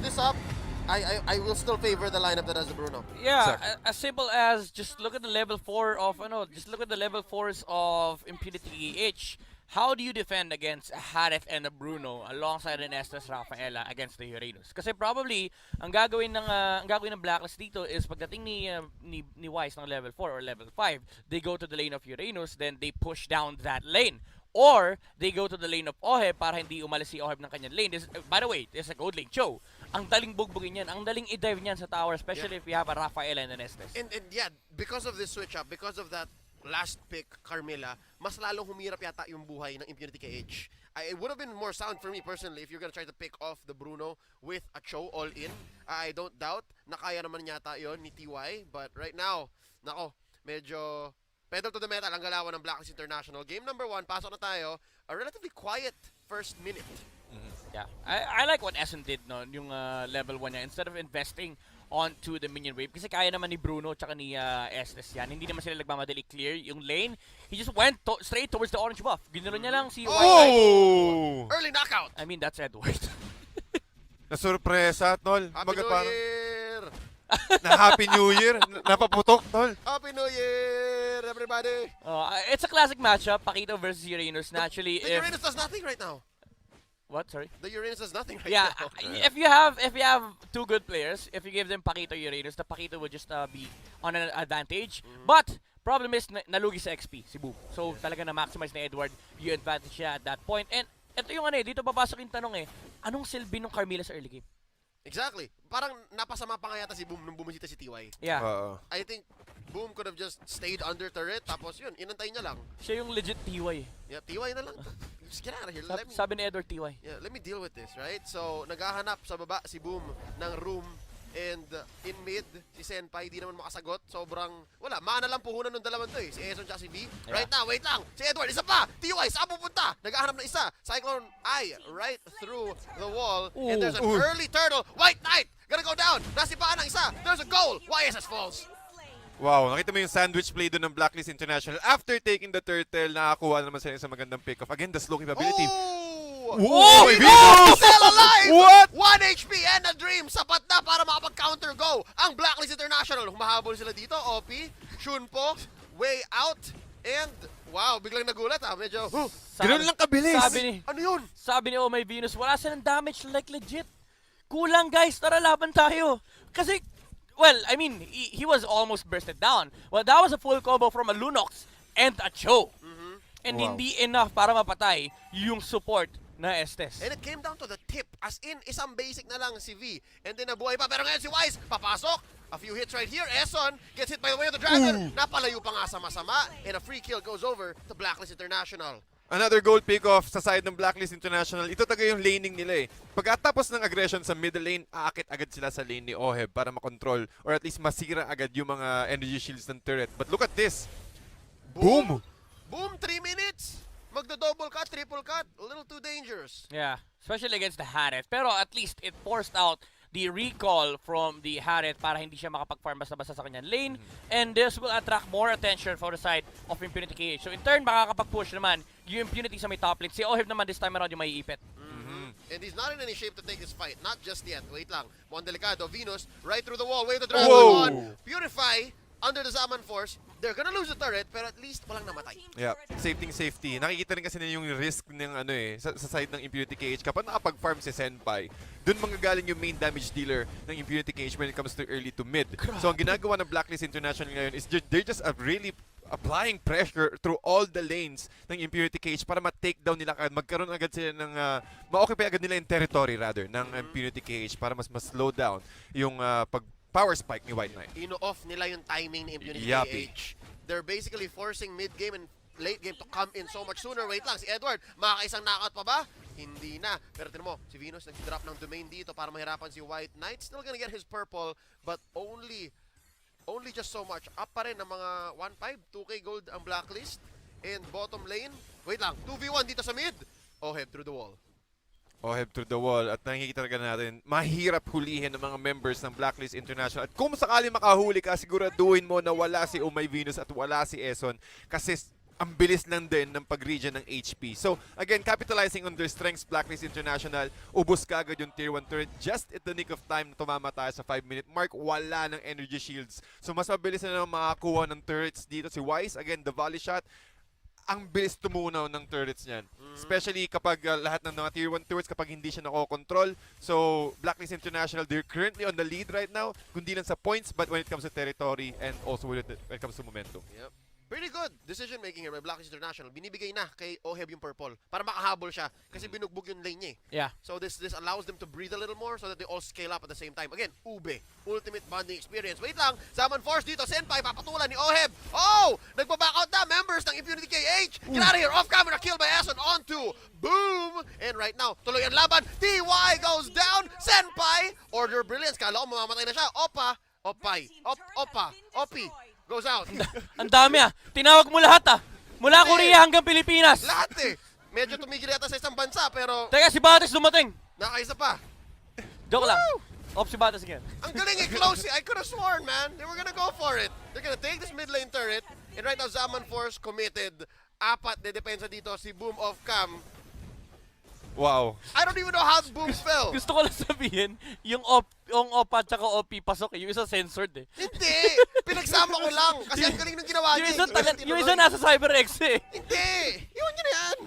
this up, I will still favor the lineup that has the Bruno. Yeah, Exactly. as simple as just look at the level 4 of just look at the level 4s of Impunity H. How do you defend against a Harith and a Bruno alongside an Estes Rafaela against the Uranus? Kasi probably ang gagawin ng Blacklist dito is pagdating ni Wise ng level 4 or level 5, they go to the lane of Uranus, then they push down that lane. Or they go to the lane of Oheb para hindi umalis si Oheb ng kanyang lane. By the way, this is a gold lane. Cho, ang daling bugbugin yan, ang daling i-dive niyan sa tower, especially if you have a Rafael and an Estes. And yeah, because of this switch up, because of that last pick, Carmilla, mas lalong humirap yata yung buhay ng Impunity KH. It would have been more sound for me personally if you're gonna try to pick off the Bruno with a Cho all in. I don't doubt na kaya naman yata yon ni TY, but right now, nako, medyo pedal to the metal ang galawan ng Blacklist International. Game number 1, pasok na tayo. A relatively quiet first minute. Yeah, I like what Essen did no, yung level 1 niya. Instead of investing onto the minion wave, kasi kaya naman ni Bruno tsaka ni Estes yan. Hindi naman sila nagmamadali clear yung lane. He just went straight towards the orange buff. Ginuro niya lang si White Knight. Oh! Early knockout! I mean, that's Edward. Nasurpresa, tol. Happy Baga New parang Year! na Happy New Year. Napaputok, tol. Happy New Year, everybody! It's a classic matchup, Pakito versus Uranus. Naturally, The Uranus does nothing right now. What? Sorry? The Uranus does nothing right Yeah, now. if you have two good players, if you give them Pakito Uranus, the Pakito would just be on an advantage. But problem is nalugi sa XP si Boom. So talaga na maximize ni Edward yung advantage niya at that point. And ito yung dito papasok yung tanong anong silbi ng Carmilla sa early game? Exactly. Parang napasama pa nga yata si Boom nung bumisita si TY. Yeah. I think Boom could have just stayed under turret, tapos yun, inantay niya lang. Siya yung legit TY. Yeah, TY na lang. Just get out of here. Sabi ni Edward TY. Yeah, let me deal with this, right? So, naghahanap sa baba si Boom ng room and in mid, si Senpai di naman makasagot. Sobrang, wala, mana lang puhunan ng dalawan to eh. Si Eson at si V. Yeah. Right now, wait lang. Si Edward, isa pa. TY, saan pupunta? Naghahanap ng isa. Cyclone Eye right through the wall. And there's an early turtle. White Knight, gonna go down. Nasipaan ng isa. There's a goal. YSS falls. Wow, nakita mo yung sandwich play doon ng Blacklist International. After taking the turtle, nakakuha naman sila sa magandang pick-off. Again, the slow capability. Oh! Oh, my Venus! Still alive! What? 1 HP and a dream. Sapat na para makapag-counter go. Ang Blacklist International. Humahabol sila dito. OP, Shunpo, way out. And, wow, biglang nagulat Medyo, Ganun lang kabilis. ano yun? Sabi ni Oh My Venus, wala silang damage like legit. Kulang guys, tara laban tayo. Kasi, well, I mean, he was almost bursted down. Well, that was a full combo from a Lunox and a Cho. And Wow. hindi enough para mapatay yung support na Estes. And it came down to the tip. As in, isang basic na lang si V. And then nabuhay pa. Pero ngayon si Wise, papasok. A few hits right here. Eson gets hit by the way of the dragon. Napalayo pa nga sa masama. And a free kill goes over to Blacklist International. Another gold pick-off sa side ng Blacklist International. Ito talaga yung laning nila eh. Pagkatapos ng aggression sa middle lane, aakit agad sila sa lane ni Oheb para makontrol or at least masira agad yung mga energy shields ng turret. But look at this. Boom! Boom, 3 minutes. Magdo-double cut, triple cut. A little too dangerous. Yeah, especially against the Harith. Pero at least it forced out the recall from the Harith para hindi siya makapag-farm basta-basta sa kanyang lane. And this will attract more attention for the side of Impunity KH. So in turn, makakapag-push naman yung Impunity sa may top lane. Si Oheb naman this time around yung may ipit. And he's not in any shape to take this fight. Not just yet. Wait lang. Mon Delicado, Venus, right through the wall. Wave the dragon on. Purify, under the Zaman Force. They're gonna lose the turret, pero at least walang namatay. Yeah, safety. Nakikita rin kasi na yung risk ng sa side ng Impunity KH. Kapag nakapag-farm si Senpai, dun manggagaling yung main damage dealer ng Impunity KH when it comes to early to mid. So ang ginagawa ng Blacklist International ngayon is they're just really applying pressure through all the lanes ng Impunity KH para ma-take down nila agad. Magkaroon agad sila ng ma-occupy agad nila yung territory rather ng Impunity KH para mas slow down yung power spike ni White Knight. Ino-off nila yung timing ni Impunity Yappy. KH. They're basically forcing mid-game and late game to come in so much sooner. Wait lang, si Edward, makakaisang knockout pa ba? Hindi na. Pero tinan mo, si Venus nag-drop ng domain dito para mahirapan si White Knight. Still gonna get his purple, but only just so much. Up pa rin ng mga 1-5, 2k gold ang Blacklist. And bottom lane, wait lang, 2v1 dito sa mid. Oheb through the wall. Oheb through the wall at nakikita talaga natin mahirap hulihin ng mga members ng Blacklist International. At kung sakali makahuli ka, siguraduhin mo na wala si Oh My Venus at wala si Eson kasi ang bilis lang din ng pag-regen ng HP. So, again, capitalizing on their strengths, Blacklist International, ubos ka agad yung Tier 1 turret just at the nick of time na tumama tayo sa 5-minute mark. Wala ng energy shields. So, mas mabilis na makakuha ng turrets dito. Si Wise, again, the volley shot, ang bilis tumunaw ng turrets niyan. Especially kapag lahat ng mga Tier 1 turrets, kapag hindi siya nakokontrol. So, Blacklist International, they're currently on the lead right now, kundi lang sa points, but when it comes to territory and also when it comes to momentum. Yep. Pretty good decision making here by Blacklist International. Binibigay na kay Oheb yung purple para makahabol siya kasi binugbog yung lane niya eh. Yeah. So this allows them to breathe a little more so that they all scale up at the same time. Again, Ube, ultimate bonding experience. Wait lang, Zaman Force dito, Senpai, papatulan ni Oheb. Oh! Nagpa-back out na members ng Impunity KH. Get out of here, off camera, kill by Ason onto Boom! And right now, tuloy ang laban. TY goes down, Senpai, order brilliance. Kala ko mamamatay na siya. Opa, Opay, Opa, Opi. Goes out. Ang dami Tinawag mo lahat Mula Korea hanggang Pilipinas. Lahat eh. Medyo tumigil yata sa isang bansa pero Teka, si Bates dumating. nakaisa pa. Joke lang. Off si Bates again. Ang galing eh, close eh. I could have sworn, man. They were gonna go for it. They're gonna take this mid lane turret. And right now, Zaman Force committed. Apat de depensa dito. Si Boom off cam. Wow. I don't even know how Boom fell. Gusto ko lang sabihin, yung OPA at saka OP pasok yung isa censored Hindi. Pinagsama ko lang. Kasi ang galing ng ginawa Yung niya. isa, yung isa nasa CyberX Hindi. Iwan niyo na yan.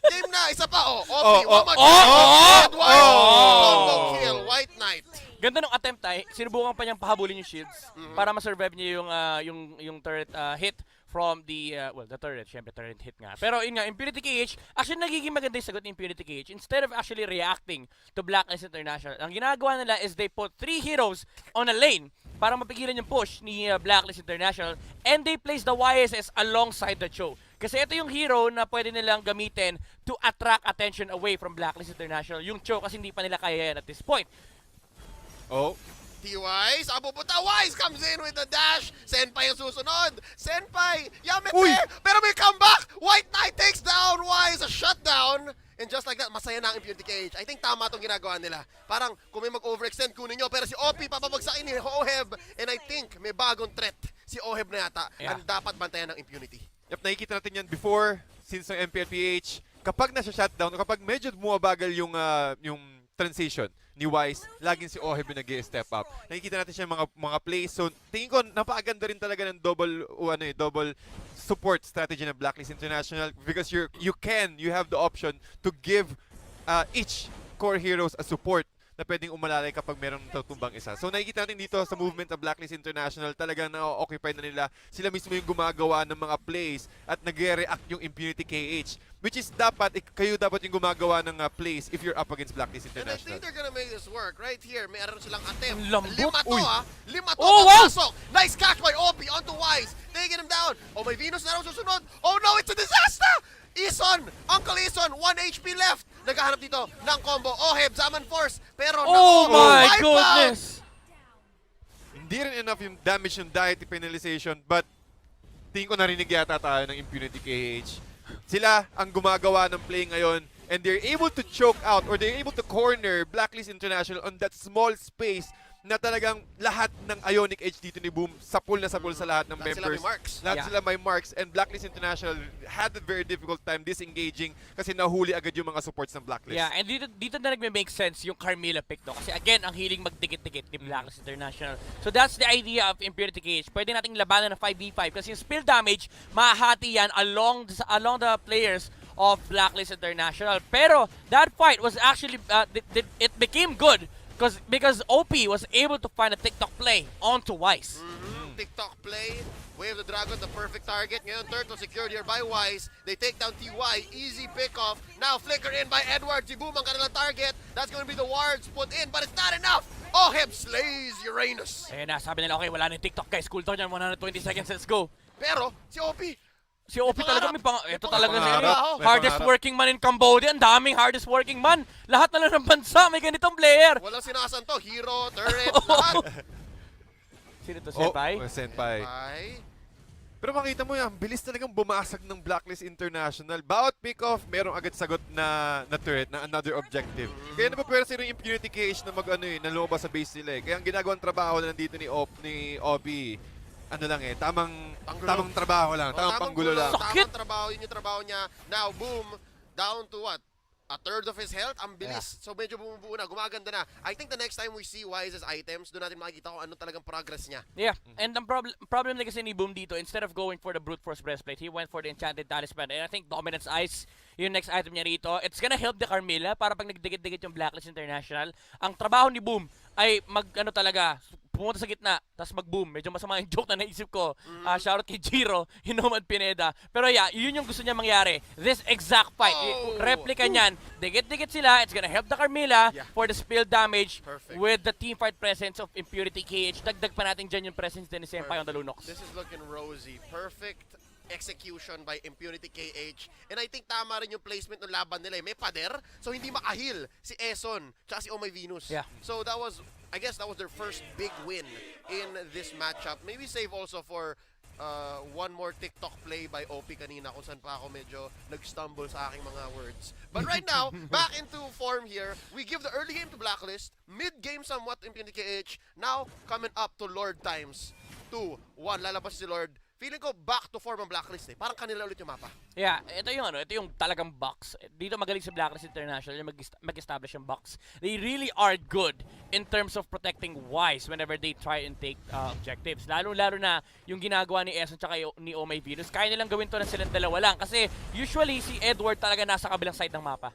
Game na. Isa pa. Oh. Oh, Opi. oh, Edward. oh. Combo kill. White Knight. Ganda nung attempt sinubukan pa niyang pahabulin yung shields para ma-survive niya yung turret hit from the, the turret, syempre turret hit nga. Pero yun nga, Impunity KH, actually nagiging maganda yung sagot ni Impunity KH. Instead of actually reacting to Blacklist International, ang ginagawa nila is they put 3 heroes on a lane para mapigilan yung push ni Blacklist International and they place the YSS alongside the Cho. Kasi ito yung hero na pwede nilang gamitin to attract attention away from Blacklist International. Yung Cho kasi hindi pa nila kaya yan at this point. Oh. T-Wise, ang pupunta, Wise comes in with the dash. Senpai ang susunod. Senpai, Yamete, Uy! pero may comeback. White Knight takes down Wise, a shutdown. And just like that, masaya na ang Impunity KH. I think tama itong ginagawa nila. Parang kung may mag-overextend, kunin nyo. Pero si OP, papabagsakin ni Oheb. And I think may bagong threat si Oheb na yata. Yeah. Ang dapat bantayan ng Impunity. Yep, nakikita natin yan before, since ng MPLPH, kapag nasa shutdown, o kapag medyo bumabagal yung transition ni Wise, laging si Oheb yung nag-step up. Nakikita natin siya mga plays. So, tingin ko, napakaganda rin talaga ng double support strategy ng Blacklist International because you have the option to give each core heroes a support na pwedeng umalalay kapag merong tutumbang isa. So nakikita natin dito sa movement ng Blacklist International, talagang na-occupy na nila. Sila mismo yung gumagawa ng mga plays at nagre-react yung Impunity KH. Which is kayo dapat yung gumagawa ng plays if you're up against Blacklist And I International. think they're gonna make this work. Right here, mayroon silang attempt. Lambot. Lima to Uy. Lima to. Oh, wow! Papasok. Nice catch by OP onto Wise. Taking him down. Oh, may Venus na raw susunod. Oh no, it's a disaster! Ison! Uncle Ison, 1 HP left. Naghahanap dito ng combo. Oheb, Zaman Force. Pero Oh naku, my wipe out. goodness! Hindi rin enough yung damage yung deity penalization, but tingin ko narinig yata tayo ng Impunity KH. Sila ang gumagawa ng play ngayon and they're able to choke out or they're able to corner Blacklist International on that small space na talagang lahat ng Ionic Edge dito ni Boom sapul na sapul sa lahat ng Lahat sila members. may marks. Lahat Yeah. sila may marks and Blacklist International had a very difficult time disengaging kasi nahuli agad yung mga supports ng Blacklist. Yeah, and dito na nagme-make sense yung Carmilla pick, no? Kasi again, ang hiling magdikit-dikit ni Blacklist International. So that's the idea of Impunity KH. Pwede nating labanan ng 5v5 kasi yung spill damage, mahahati yan along the players of Blacklist International. Pero that fight was actually, it became good because OP was able to find a TikTok play onto Wise. TikTok play. Wave the Dragon, the perfect target. Ngayon, Turtle secured here by Wise. They take down TY. Easy pick-off. Now, flicker in by Edward. Si Boom ang kanilang target. That's going to be the wards put in, but it's not enough. Oheb slays Uranus. Ayan na, sabi nila, okay, wala na yung TikTok guys. Cool down yan, 120 seconds, let's go. Pero, si OP, Si OP talaga may ito talaga si pangarap. ano, May hardest pangarap. working man in Cambodia. Ang daming hardest working man. Lahat na lang ng bansa may ganitong player. walang sinasanto. Hero, turret, lahat. Sino to, Oh, Senpai? Senpai. Ay, Pero makita mo yan, bilis talagang bumasag ng Blacklist International. Bawat pick-off, merong agad sagot na turret, na another objective. Kaya napapwera sila yung Impunity KH na na lumabas sa base nila eh. Kaya ang ginagawang trabaho na nandito ni Obi, ano lang eh, tamang Panggulo. tamang trabaho lang, tamang panggulo lang. Sakit! Tamang trabaho, yun yung trabaho niya. Now, boom, down to what? A third of his health, ang bilis. So medyo bumubuo na, gumaganda na. I think the next time we see Wise's items, doon natin makikita kung ano talagang progress niya. Yeah, and ang problem na kasi ni Boom dito, instead of going for the Brute Force Breastplate, he went for the Enchanted Talisman. And I think Dominance Ice, yung next item niya rito, it's gonna help the Carmilla para pag nagdikit-dikit yung Blacklist International. Ang trabaho ni Boom ay pumunta sa gitna, tapos mag-boom. Medyo masama yung joke na naisip ko. Shoutout kay Jiro, Hinomad Pineda. Pero yeah, yun yung gusto niya mangyari. This exact fight, replica niyan, dikit-dikit sila, it's gonna help the Carmilla for the spill damage. Perfect. With the teamfight presence of Impurity KH. Dagdag pa natin dyan yung presence din ni Senpai on the Lunox. This is looking rosy. Perfect execution by Impunity KH. And I think tama rin yung placement ng laban nila. May pader, so hindi makahil si Eson tsaka si Oh My Venus. Yeah. So that was, I guess that was their first big win in this matchup. Maybe save also for one more TikTok play by OP kanina kung saan pa ako medyo nag-stumble sa aking mga words. But right now, back into form here. We give the early game to Blacklist. Mid-game somewhat Impunity KH. Now, coming up to Lord times 2. 1, lalabas si Lord. Feeling ko back to form ang Blacklist eh. Parang kanila ulit yung mapa. Yeah, ito yung talagang box. Dito magaling sa Blacklist International yung mag-establish yung box. They really are good in terms of protecting Wise whenever they try and take objectives. Lalo-lalo na yung ginagawa ni Eson tsaka ni Oh My Venus. Kaya nilang gawin to na silang dalawa lang. Kasi usually si Edward talaga nasa kabilang side ng mapa.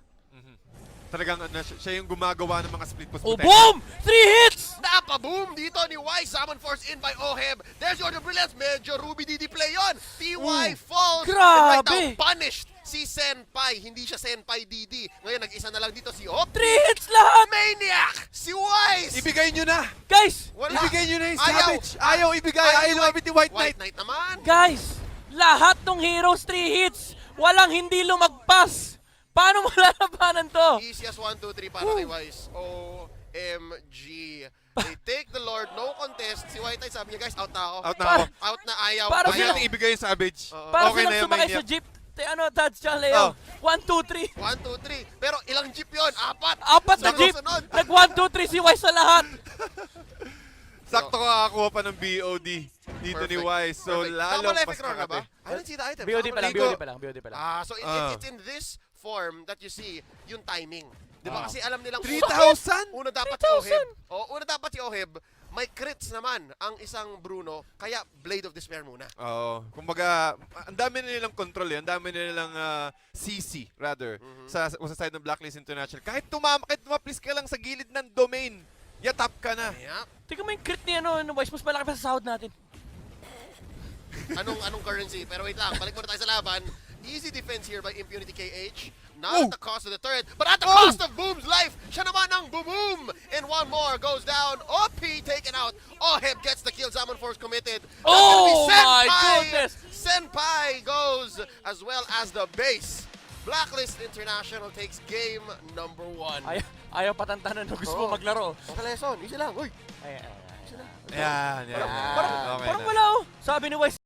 Talagang siya yung gumagawa ng mga split post Oh, protection. boom! 3 hits! Napa-boom dito ni Wise. Summon Force in by Oheb. There's your brilliance. Medyo Ruby DD play yun. TY falls. Grabe! And right now, punished si Senpai. Hindi siya Senpai DD. Ngayon, nag-isa na lang dito si Op. 3 hits lahat! Maniac! Si Wise! Ibigay nyo na! Guys! Wala. Ibigay nyo na yung Ayaw. Savage! Ayaw ibigay! Ayaw lumapit ni White Knight! White Knight naman. Guys! Lahat ng heroes 3 hits! Walang hindi lumagpas! Paano mo lalabanan to? Easiest 1, 2, 3 para kay Wise. OMG. They take the Lord. No contest. Si White Knight sabi niya, guys, out na ako. Out na ako. Out na, ayaw. Para Ayaw ayaw. natin ibigay yung Savage. Para Okay na silang yun, sumakay Maniac. sa jeep. Tads tsaka Leo. 1, 2, 3. 1, 2, 3. Pero ilang jeep yun? Apat. Apat na jeep! Sunod-sunod. Nag 1, 2, 3 si Wise sa lahat. Sakto kakakuha pa ng BOD dito ni Wise. So, Perfect. lalo Double mas epic roll na ba? kakate. I didn't see the item. BOD pa lang, Ligo. BOD pa lang. So it's in this form that you see yung timing. Di ba? Kasi alam nilang 3,000? una dapat si Oheb. Una dapat si Oheb. May crits naman ang isang Bruno. Kaya Blade of Despair muna. Oo. Kumbaga, ang dami na nilang control eh. Ang dami na nilang CC, rather, sa side ng Blacklist International. Kahit tumaplis ka lang sa gilid ng domain, yatap ka na. Kaya, Tingnan mo yung crit ni Wise, mas malaki pa sa sahod natin. anong currency? Pero wait lang, balik muna tayo sa laban. Easy defense here by Impunity KH. Not at the cost of the turret, but at the cost of Boom's life. Siya naman ang Boom! And one more goes down. OP taken out. Oheb gets the kill. Zaman Force committed. That's gonna be Oh my Senpai! goodness! Senpai goes as well as the base. Blacklist International takes game number 1. Ayaw patantanan na gusto mo maglaro. Okay, lesson. Easy lang. Uy! Ay. Yan. Parang Okay parang na. wala oh. Sabi ni Wise,